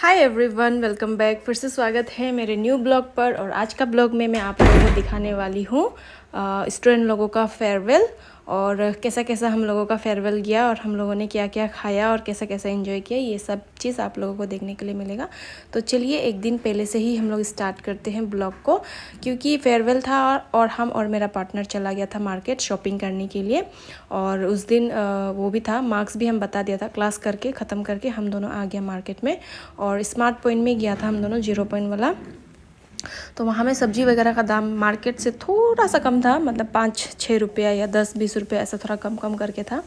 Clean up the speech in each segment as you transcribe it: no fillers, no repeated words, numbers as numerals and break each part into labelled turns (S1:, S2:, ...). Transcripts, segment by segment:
S1: Hi everyone, welcome back. फिर से स्वागत है मेरे न्यू ब्लॉग पर। और आज का ब्लॉग में मैं आप लोगों को दिखाने वाली हूँ स्टूडेंट लोगों का फेयरवेल और कैसा कैसा हम लोगों का फेयरवेल गया और हम लोगों ने क्या क्या खाया और कैसा कैसा एंजॉय किया, ये सब चीज़ आप लोगों को देखने के लिए मिलेगा। तो चलिए एक दिन पहले से ही हम लोग स्टार्ट करते हैं ब्लॉग को, क्योंकि फेयरवेल था और हम और मेरा पार्टनर चला गया था मार्केट शॉपिंग करने के लिए। और उस दिन वो भी था, मार्क्स भी हम बता दिया था, क्लास करके ख़त्म करके हम दोनों आ गया मार्केट में। और स्मार्ट पॉइंट में गया था हम दोनों, 0 पॉइंट वाला। तो वहाँ में सब्ज़ी वगैरह का दाम मार्केट से थोड़ा सा कम था, मतलब 5-6 रुपया या 10-20 रुपया ऐसा थोड़ा कम कम करके था।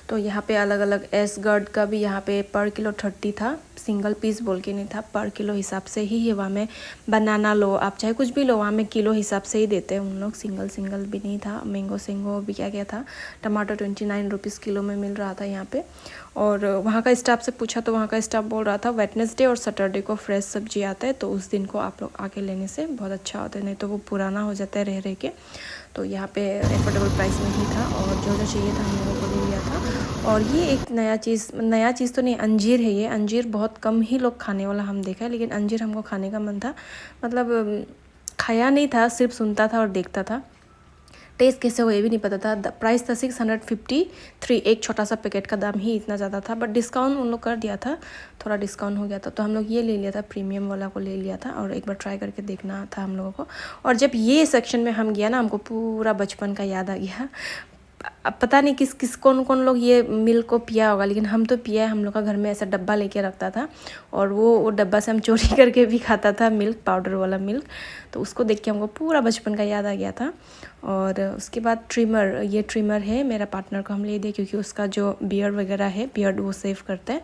S1: तो यहाँ पे अलग अलग एस गर्ड का भी यहाँ पे पर किलो 30 था, सिंगल पीस बोल के नहीं था, पर किलो हिसाब से ही है। वहाँ में बनाना लो, आप चाहे कुछ भी लो, वहाँ में किलो हिसाब से ही देते हैं उन लोग, सिंगल सिंगल भी नहीं था। मैंगो सेंगो भी क्या क्या था। टमाटर 29 रुपीज़ किलो में मिल रहा था यहाँ पे। और वहाँ का स्टाफ से पूछा तो वहाँ का स्टाफ बोल रहा था वेडनेसडे और सैटरडे को फ्रेश सब्जी आता है, तो उस दिन को आप लोग आके लेने से बहुत अच्छा होता है, नहीं तो वो पुराना हो जाता है रह रह के। तो यहाँ पे एफोर्डेबल प्राइस में ही था और जो जो चाहिए था हम लोगों को ले लिया था। और ये एक नया चीज़ तो नहीं, अंजीर है ये। अंजीर बहुत कम ही लोग खाने वाला हम देखा है, लेकिन अंजीर हमको खाने का मन था, मतलब खाया नहीं था, सिर्फ सुनता था और देखता था। टेस्ट कैसे हो ये भी नहीं पता था। प्राइस था 653, एक छोटा सा पैकेट का दाम ही इतना ज़्यादा था, बट डिस्काउंट उन लोग कर दिया था, थोड़ा डिस्काउंट हो गया था। तो हम लोग ये ले लिया था, प्रीमियम वाला को ले लिया था और एक बार ट्राई करके देखना था हम लोगों को। और जब ये सेक्शन में हम गया ना, हमको पूरा बचपन का याद आ गया। अब पता नहीं किस कौन कौन लोग ये मिल्क को पिया होगा, लेकिन हम तो पिया है। हम लोग का घर में ऐसा डब्बा लेके रखता था और वो डब्बा से हम चोरी करके भी खाता था, मिल्क पाउडर वाला मिल्क। तो उसको देख के हमको पूरा बचपन का याद आ गया था। और उसके बाद ट्रिमर, ये ट्रिमर है मेरा पार्टनर को हम ले दिए, क्योंकि उसका जो बियर्ड वगैरह है, बियर्ड वो सेव करता है।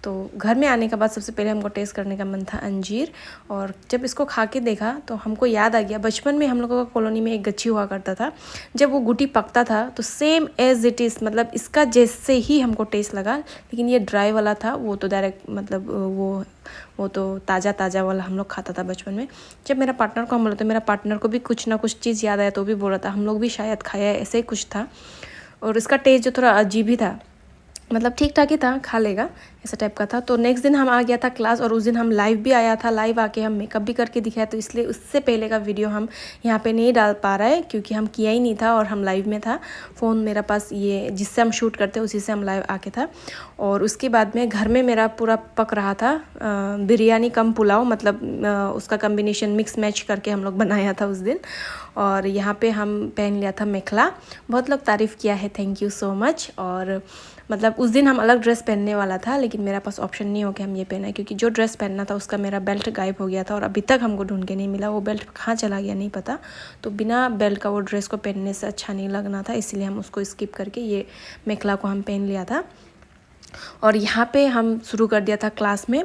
S1: तो घर में आने के बाद सबसे पहले हमको टेस्ट करने का मन था अंजीर। और जब इसको खा के देखा तो हमको याद आ गया, बचपन में हम लोगों का कॉलोनी में एक गच्छी हुआ करता था, जब वो गुटी पकता था तो सेम एज इट इज़, मतलब इसका जैसे ही हमको टेस्ट लगा। लेकिन ये ड्राई वाला था, वो तो डायरेक्ट मतलब वो तो ताज़ा ताज़ा वाला हम लोग खाता था बचपन में। जब मेरा पार्टनर को हम बोला तो मेरा पार्टनर को भी कुछ ना कुछ चीज़ याद आया, तो भी बोल रहा था हम लोग भी शायद खाया है, ऐसे ही कुछ था। और इसका टेस्ट जो थोड़ा अजीब ही था, मतलब ठीक ठाक ही था, खा लेगा ऐसा टाइप का था। तो नेक्स्ट दिन हम आ गया था क्लास, और उस दिन हम लाइव भी आया था, लाइव आके हम मेकअप भी करके दिखाया। तो इसलिए उससे पहले का वीडियो हम यहाँ पे नहीं डाल पा रहा है, क्योंकि हम किया ही नहीं था और हम लाइव में था। फ़ोन मेरा पास ये जिससे हम शूट करते उसी से हम लाइव आके था। और उसके बाद में घर में मेरा पूरा पक रहा था बिरयानी कम पुलाव, मतलब उसका कम्बिनेशन मिक्स मैच करके हम लोग बनाया था उस दिन। और यहाँ पे हम पहन लिया था मेखला, बहुत लोग तारीफ़ किया है, थैंक यू सो मच। और मतलब उस दिन हम अलग ड्रेस पहनने वाला था, लेकिन मेरा पास ऑप्शन नहीं हो कि हम ये पहना है, क्योंकि जो ड्रेस पहनना था उसका मेरा बेल्ट गायब हो गया था और अभी तक हमको ढूंढ के नहीं मिला। वो बेल्ट कहाँ चला गया नहीं पता। तो बिना बेल्ट का वो ड्रेस को पहनने से अच्छा नहीं लगना था, इसलिए हम उसको स्किप करके ये मेखला को हम पहन लिया था। और यहाँ पे हम शुरू कर दिया था क्लास में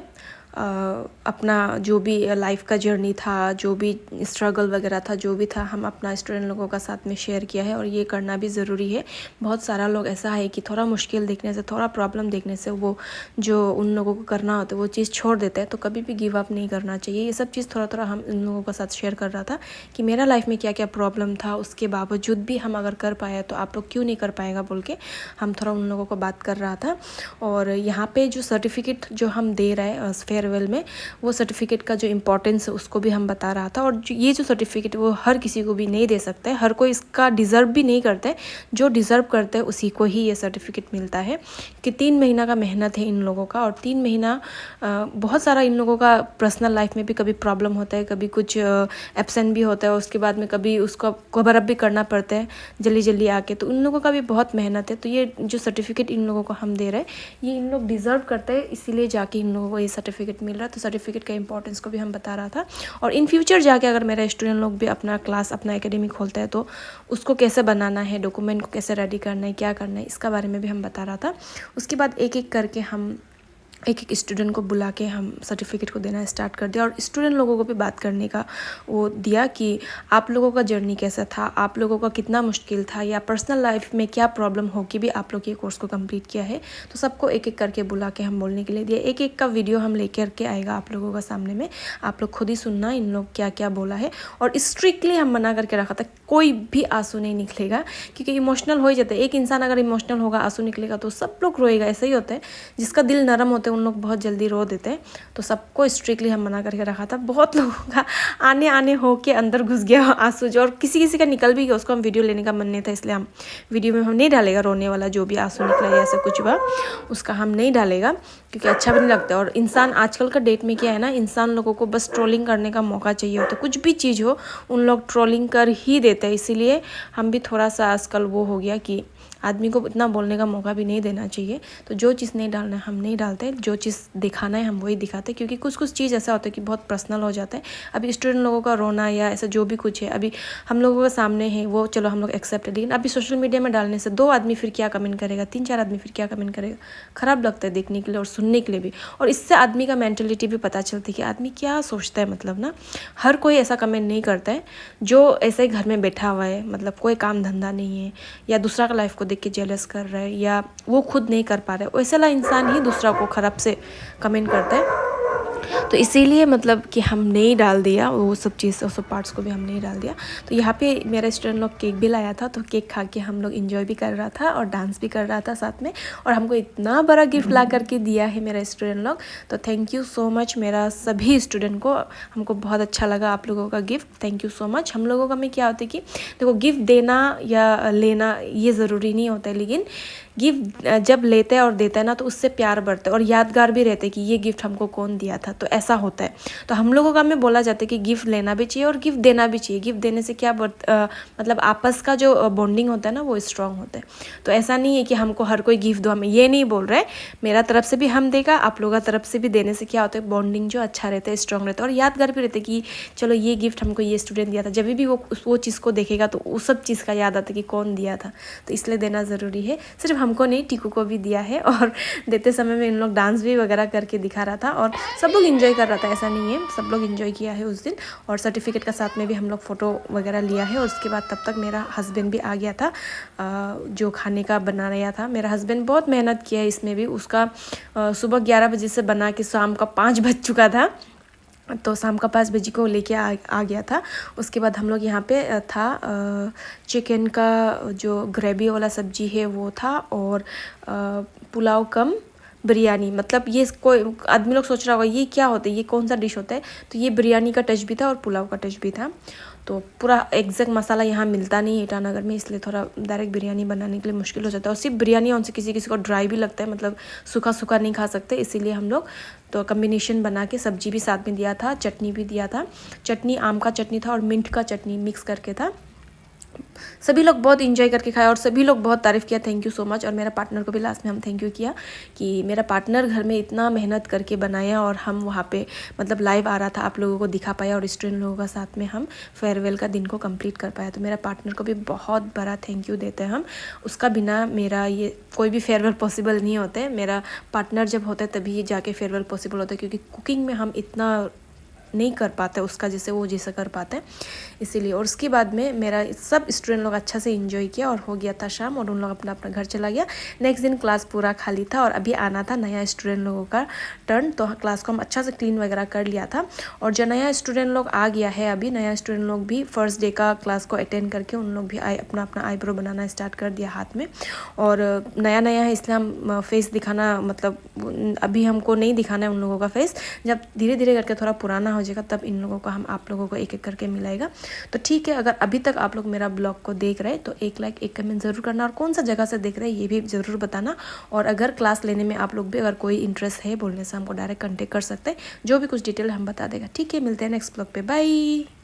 S1: अपना जो भी लाइफ का जर्नी था, जो भी स्ट्रगल वगैरह था, जो भी था, हम अपना स्टूडेंट लोगों का साथ में शेयर किया है। और ये करना भी ज़रूरी है। बहुत सारा लोग ऐसा है कि थोड़ा मुश्किल देखने से, थोड़ा प्रॉब्लम देखने से वो जो उन लोगों को करना होता है वो चीज़ छोड़ देते हैं। तो कभी भी गिव अप नहीं करना चाहिए। ये सब चीज़ थोड़ा थोड़ा हम उन लोगों के साथ शेयर कर रहा था कि मेरा लाइफ में क्या क्या प्रॉब्लम था, उसके बावजूद भी हम अगर कर पाए तो आप लोग क्यों नहीं कर पाएगा बोल के हम थोड़ा उन लोगों को बात कर रहा था। और यहाँ पे जो सर्टिफिकेट जो हम दे रहे हैं फेयरवेल में, वो सर्टिफिकेट का जो इम्पोर्टेंस है उसको भी हम बता रहा था। और ये जो सर्टिफिकेट वो हर किसी को भी नहीं दे सकते, हर कोई इसका डिज़र्व भी नहीं करते। जो डिज़र्व करते हैं उसी को ही ये सर्टिफिकेट मिलता है। कि 3 महीना का मेहनत है इन लोगों का, और 3 महीना बहुत सारा इन लोगों का पर्सनल लाइफ में भी कभी प्रॉब्लम होता है, कभी कुछ एब्सेंट भी होता है, उसके बाद में कभी उसको कवर अप भी करना पड़ता है जल्दी जल्दी आके। तो उन लोगों का भी बहुत मेहनत है। तो ये जो सर्टिफिकेट इन लोगों को हम दे रहे हैं, ये इन लोग डिज़र्व करते हैं, इसीलिए जाके इन लोगों को ये सर्टिफिकेट मिल रहा है। तो सर्टिफिकेट का इंपॉर्टेंस को भी हम बता रहा था। और इन फ्यूचर जाके अगर मेरा स्टूडेंट लोग भी अपना क्लास, अपना एकेडमी खोलता है तो उसको कैसे बनाना है, डॉक्यूमेंट को कैसे रेडी करना है, क्या करना है, इसका बारे में भी हम बता रहा था। उसके बाद एक एक करके हम एक एक स्टूडेंट को बुला के हम सर्टिफिकेट को देना स्टार्ट कर दिया। और स्टूडेंट लोगों को भी बात करने का वो दिया कि आप लोगों का जर्नी कैसा था, आप लोगों का कितना मुश्किल था, या पर्सनल लाइफ में क्या प्रॉब्लम हो कि भी आप लोग ये कोर्स को कंप्लीट किया है। तो सबको एक एक करके बुला के हम बोलने के लिए दिया। एक एक का वीडियो हम लेकर के आएगा आप लोगों का सामने में, आप लोग खुद ही सुनना इन लोग क्या क्या बोला है। और स्ट्रिक्टली हम मना करके रखा था, कोई भी आंसू नहीं निकलेगा, क्योंकि इमोशनल हो ही जाता है। एक इंसान अगर इमोशनल होगा, आंसू निकलेगा तो सब लोग रोएगा, ऐसा ही होता है। जिसका दिल नरम होता है उन लोग बहुत जल्दी रो देते हैं, तो सबको स्ट्रिक्टली हम मना करके रखा था। बहुत लोगों का आने हो के अंदर घुस गया आंसू जो, और किसी का निकल भी गया, उसको हम वीडियो लेने का मन नहीं था, इसलिए हम वीडियो में हम नहीं डालेगा रोने वाला जो भी आंसू निकला या ऐसा कुछ हुआ उसका हम नहीं डालेगा, क्योंकि अच्छा भी नहीं लगता। और इंसान आजकल का डेट में क्या है ना, इंसान लोगों को बस ट्रोलिंग करने का मौका चाहिए होता है, कुछ भी चीज़ हो उन लोग ट्रोलिंग कर ही देते हैं। इसीलिए हम भी थोड़ा सा आजकल वो हो गया कि आदमी को इतना बोलने का मौका भी नहीं देना चाहिए। तो जो चीज़ नहीं डालना है हम नहीं डालते, जो चीज़ दिखाना है हम वही दिखाते, क्योंकि कुछ चीज़ ऐसा होता है कि बहुत पर्सनल हो जाता है। अभी स्टूडेंट लोगों का रोना या ऐसा जो भी कुछ है अभी हम लोगों के सामने है, वो चलो हम लोग एक्सेप्ट है, लेकिन अभी सोशल मीडिया में डालने से 2 आदमी फिर क्या कमेंट करेगा, 3-4 आदमी फिर क्या कमेंट करेगा, ख़राब लगता है देखने के लिए और सुनने के लिए भी। और इससे आदमी का मेंटलिटी भी पता चलती है कि आदमी क्या सोचता है। मतलब ना हर कोई ऐसा कमेंट नहीं करता है जो ऐसे ही घर में बैठा हुआ है, मतलब कोई काम धंधा नहीं है या दूसरा का लाइफ को देख के जेलस कर रहा है या वो खुद नहीं कर पा रहा है, वैसा इंसान ही दूसरा को खराब से कमेंट करता है। तो इसीलिए मतलब कि हम नहीं डाल दिया वो सब चीज़, वो सब पार्ट्स को भी हम नहीं डाल दिया। तो यहाँ पे मेरा स्टूडेंट लोग केक भी लाया था, तो केक खा के हम लोग इन्जॉय भी कर रहा था और डांस भी कर रहा था साथ में, और हमको इतना बड़ा गिफ्ट ला करके दिया है मेरा स्टूडेंट लोग। तो थैंक यू सो मच मेरा सभी स्टूडेंट को, हमको बहुत अच्छा लगा आप लोगों का gift, thank you so much. हम लोगों का में क्या होता है कि देखो गिफ्ट देना या लेना ये ज़रूरी नहीं होता है, लेकिन गिफ्ट जब लेते हैं और देते हैं ना तो उससे प्यार बढ़ता है और यादगार भी रहते हैं कि ये गिफ्ट हमको कौन दिया था। तो ऐसा होता है। तो हम लोगों का में बोला जाता है कि गिफ्ट लेना भी चाहिए और गिफ्ट देना भी चाहिए। गिफ्ट देने से क्या मतलब आपस का जो बॉन्डिंग होता है ना वो स्ट्रांग होता है। तो ऐसा नहीं है कि हमको हर कोई गिफ्ट दो, हमें ये नहीं बोल रहे, मेरा तरफ से भी हम देगा, आप लोगों की तरफ से भी देने से क्या होता है बॉन्डिंग जो अच्छा रहता है, स्ट्रांग रहता है और यादगार भी रहता है कि चलो ये गिफ्ट हमको ये स्टूडेंट दिया था। जब भी वो चीज़ को देखेगा तो उस सब चीज़ का याद आता है कि कौन दिया था। तो इसलिए देना ज़रूरी है। सिर्फ हमको नहीं, टीकू को भी दिया है और देते समय में इन लोग डांस भी वगैरह करके दिखा रहा था और सब लोग इन्जॉय कर रहा था, ऐसा नहीं है, सब लोग इन्जॉय किया है उस दिन। और सर्टिफिकेट का साथ में भी हम लोग फ़ोटो वगैरह लिया है। और उसके बाद तब तक मेरा हस्बैंड भी आ गया था जो खाने का बना रहा था। मेरा हस्बैंड बहुत मेहनत किया है इसमें भी, उसका सुबह 11 बजे से बना के शाम का 5 बज चुका था, तो शाम का 5 बजे को लेके आ गया था। उसके बाद हम लोग यहाँ पे था चिकन का जो ग्रेवी वाला सब्जी है वो था और पुलाव कम बिरयानी। मतलब ये कोई आदमी लोग सोच रहा होगा ये क्या होता है, ये कौन सा डिश होता है, तो ये बिरयानी का टच भी था और पुलाव का टच भी था। तो पूरा एग्जैक्ट मसाला यहाँ मिलता नहीं है ईटानगर में, इसलिए थोड़ा डायरेक्ट बिरयानी बनाने के लिए मुश्किल हो जाता है। और सिर्फ बिरयानी उनसे किसी को ड्राई भी लगता है, मतलब सूखा सूखा नहीं खा सकते, इसीलिए हम लोग तो कम्बिनेशन बना के सब्जी भी साथ में दिया था, चटनी भी दिया था। चटनी आम का चटनी था और मिंट का चटनी मिक्स करके था। सभी लोग बहुत इंजॉय करके खाया और सभी लोग बहुत तारीफ़ किया, थैंक यू सो मच। और मेरा पार्टनर को भी लास्ट में हम थैंक यू किया कि मेरा पार्टनर घर में इतना मेहनत करके बनाया और हम वहाँ पे मतलब लाइव आ रहा था, आप लोगों को दिखा पाया और स्टूडेंट लोगों का साथ में हम फेयरवेल का दिन को कंप्लीट कर पाया। तो मेरा पार्टनर को भी बहुत बड़ा थैंक यू देते हैं हम, उसका बिना मेरा ये कोई भी फेयरवेल पॉसिबल नहीं होते। मेरा पार्टनर जब होता है तभी जाके फेयरवेल पॉसिबल होता है, क्योंकि कुकिंग में हम इतना नहीं कर पाते उसका जैसे वो जैसा कर पाते हैं, इसीलिए। और उसके बाद में मेरा सब स्टूडेंट लोग अच्छा से एंजॉय किया और हो गया था शाम और उन लोग अपना अपना घर चला गया। नेक्स्ट दिन क्लास पूरा खाली था और अभी आना था नया स्टूडेंट लोगों का टर्न, तो क्लास को हम अच्छा से क्लीन वगैरह कर लिया था। और जो नया स्टूडेंट लोग आ गया है अभी, नया स्टूडेंट लोग भी फर्स्ट डे का क्लास को अटेंड करके उन लोग भी अपना अपना आईब्रो बनाना स्टार्ट कर दिया हाथ में। और नया नया है इसलिए हम फेस दिखाना, मतलब अभी हमको नहीं दिखाना है उन लोगों का फेस, जब धीरे धीरे करके थोड़ा पुराना हो जाएगा तब इन लोगों को हम आप लोगों को एक एक करके मिलाएगा। तो ठीक है, अगर अभी तक आप लोग मेरा ब्लॉग को देख रहे हैं तो एक लाइक एक कमेंट ज़रूर करना और कौन सा जगह से देख रहे हैं ये भी ज़रूर बताना। और अगर क्लास लेने में आप लोग भी अगर कोई इंटरेस्ट है बोलने से हमको डायरेक्ट कॉन्टेक्ट कर सकते हैं, जो भी कुछ डिटेल हम बता देगा। ठीक है, मिलते हैं नेक्स्ट ब्लॉग पे, बाय।